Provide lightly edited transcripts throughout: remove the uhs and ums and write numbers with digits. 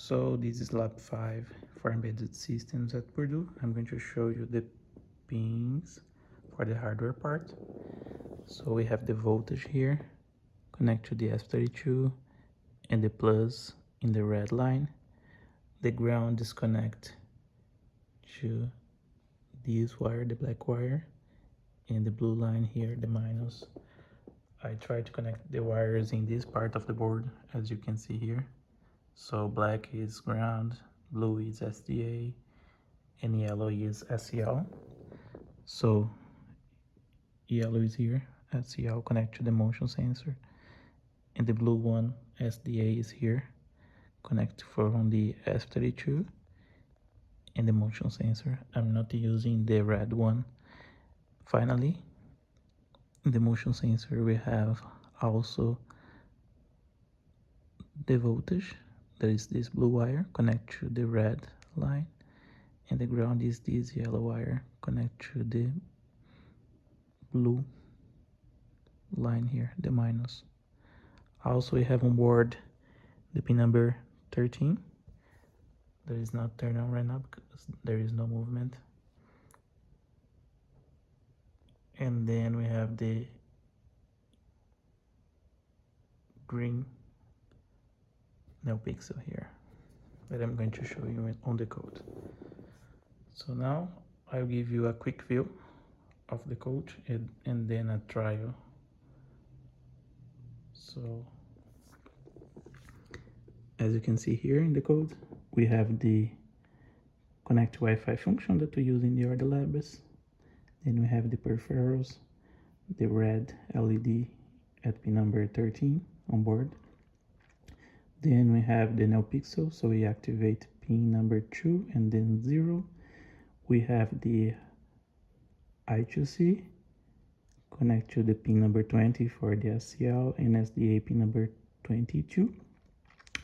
So this is lab 5 for embedded systems at Purdue. I'm going to show you the pins for the hardware part. So we have the voltage here, connect to the S32 and the plus in the red line. The ground disconnect to this wire, the black wire, and the blue line here, the minus. I try to connect the wires in this part of the board, as you can see here. So black is ground, blue is SDA, and yellow is SCL. So yellow is here, SCL connect to the motion sensor, and the blue one, SDA, is here, connect from the S32 and the motion sensor. I'm not using the red one. Finally, in the motion sensor we have also the voltage, that is this blue wire, connect to the red line, and the ground is this yellow wire, connect to the blue line here, the minus. Also we have on board the pin number 13 that is not turned on right now because there is no movement. And then we have the green pixel here that I'm going to show you on the code. So now I'll give you a quick view of the code and then a trial. So as you can see here in the code, we have the connect Wi-Fi function that we use in the order labs. Then we have the peripherals, the red LED at pin number 13 on board. Then we have the pixel, so we activate pin number 2 and then 0. We have the I2C, connect to the pin number 20 for the SCL and SDA pin number 22.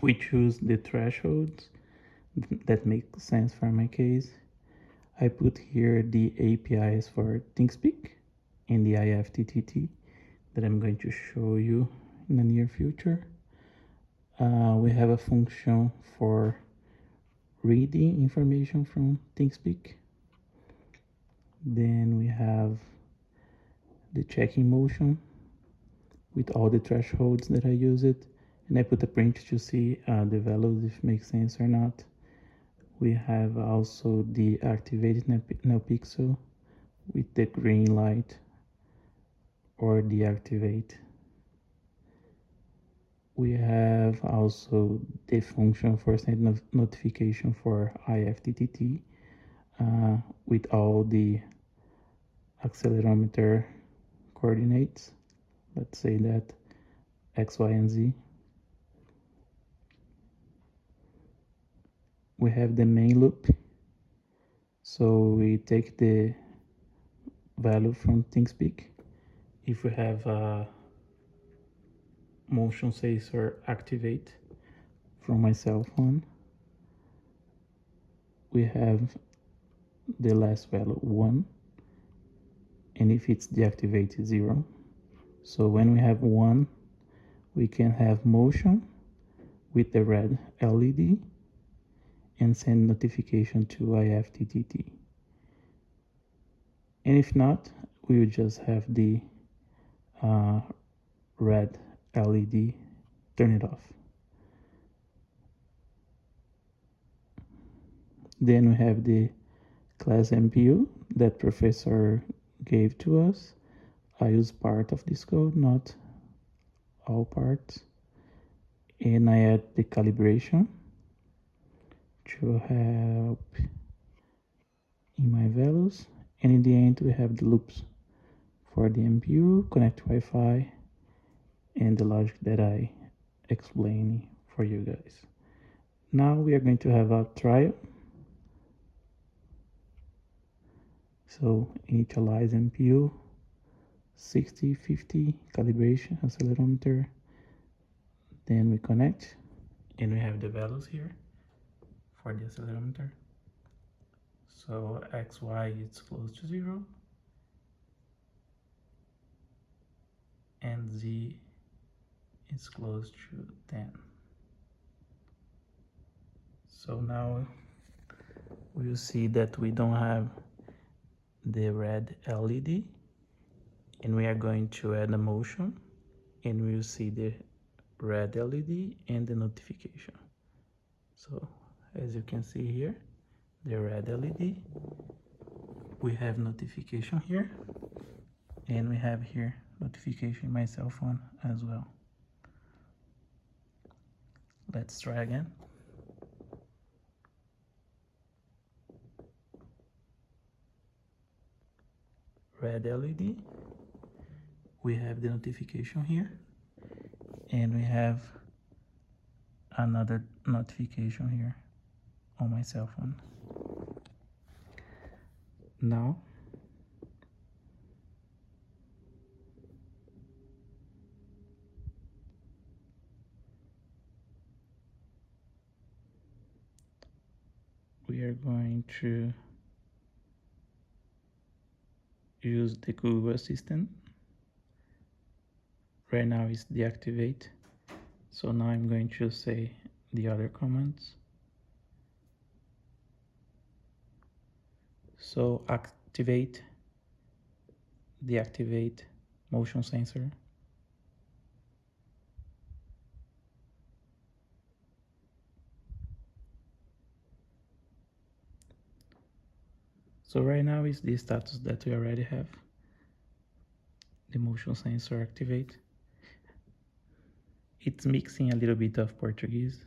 We choose the thresholds that make sense for my case. I put here the APIs for ThinkSpeak and the IFTTT that I'm going to show you in the near future. We have a function for reading information from ThinkSpeak. Then we have the checking motion with all the thresholds that I use it, and I put a print to see the values if it makes sense or not. We have also the activated pixel with the green light or deactivate. We have also the function for send notification for IFTTT with all the accelerometer coordinates. Let's say that X, Y, and Z. We have the main loop. So we take the value from ThinkSpeak. If we have a motion sensor activate from my cell phone, we have the last value 1, and if it's deactivated 0. So when we have 1, we can have motion with the red LED and send notification to IFTTT. And if not, we will just have the red LED, turn it off. Then we have the class MPU that professor gave to us. I use part of this code, not all parts. And I add the calibration to help in my values. And in the end, we have the loops for the MPU, connect Wi-Fi, and the logic that I explained for you guys. Now we are going to have a trial. So initialize MPU, 60, 50, calibration, accelerometer. Then we connect, and we have the values here for the accelerometer. So XY is close to 0, and Z is close to 10. So now we'll see that we don't have the red LED, and we are going to add a motion, and we'll see the red LED and the notification. So as you can see here, the red LED, we have notification here, and we have here notification in my cell phone as well. Let's try again. Red LED, we have the notification here, and we have another notification here on my cell phone. Now we are going to use the Google Assistant. Right now it's deactivate. So now I'm going to say the other commands. So activate, deactivate motion sensor. So right now is the status that we already have. The motion sensor activate. It's mixing a little bit of Portuguese,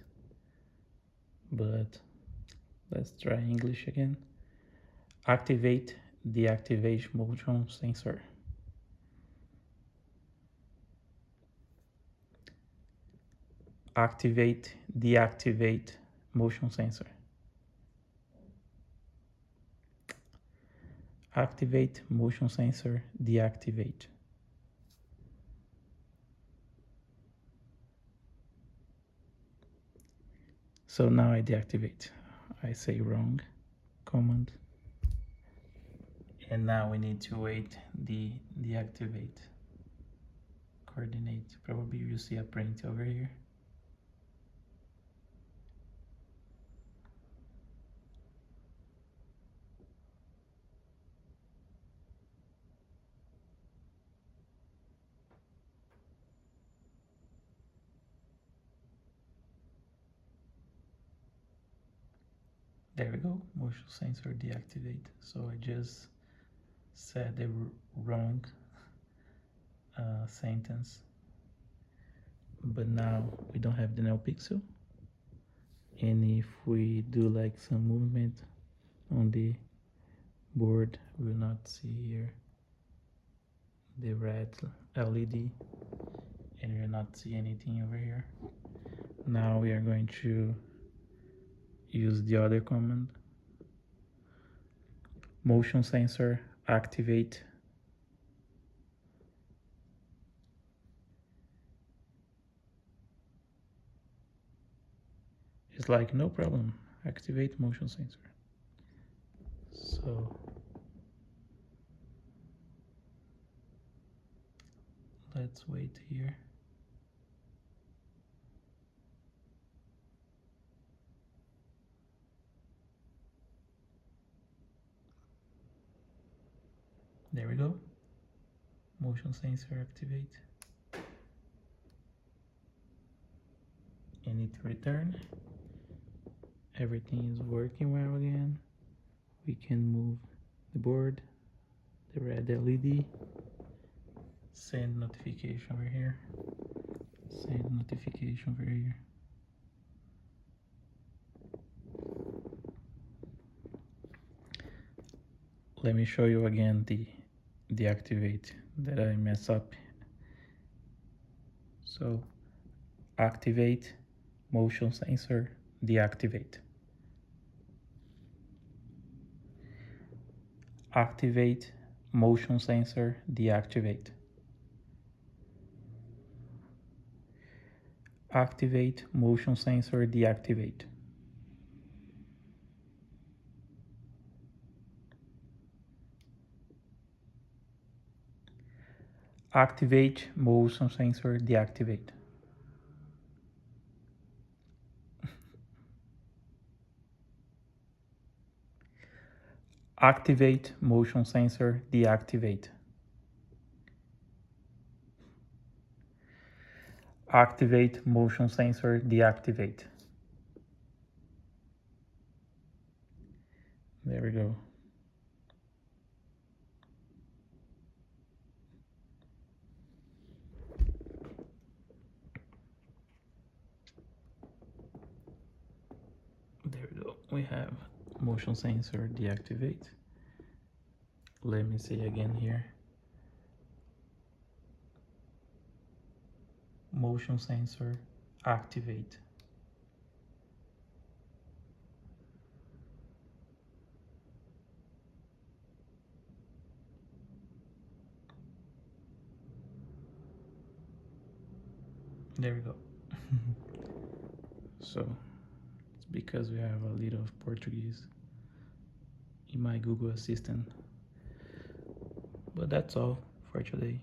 but let's try English again. Activate, deactivate motion sensor. Activate, deactivate motion sensor. Activate motion sensor, deactivate. So now I deactivate. I say wrong command. And now we need to wait the deactivate coordinate. Probably you see a print over here. There we go, motion sensor deactivate. So I just said the wrong sentence, but now we don't have the null pixel. And if we do like some movement on the board, we will not see here the red LED, and we will not see anything over here. Now we are going to use the other command. Motion sensor activate. It's like, no problem, activate motion sensor. So let's wait here. There we go. Motion sensor activate. And it return. Everything is working well again. We can move the board, the red LED, send notification over here, send notification over here. Let me show you again the deactivate that I mess up. So activate motion sensor, deactivate. Activate motion sensor, deactivate. Activate motion sensor, deactivate. Activate motion sensor, deactivate. Activate motion sensor, deactivate. Activate motion sensor, deactivate. There we go. There we go. We have motion sensor, deactivate. Let me see again here. Motion sensor, activate. There we go. So it's because we have a little of Portuguese in my Google Assistant. But that's all for today.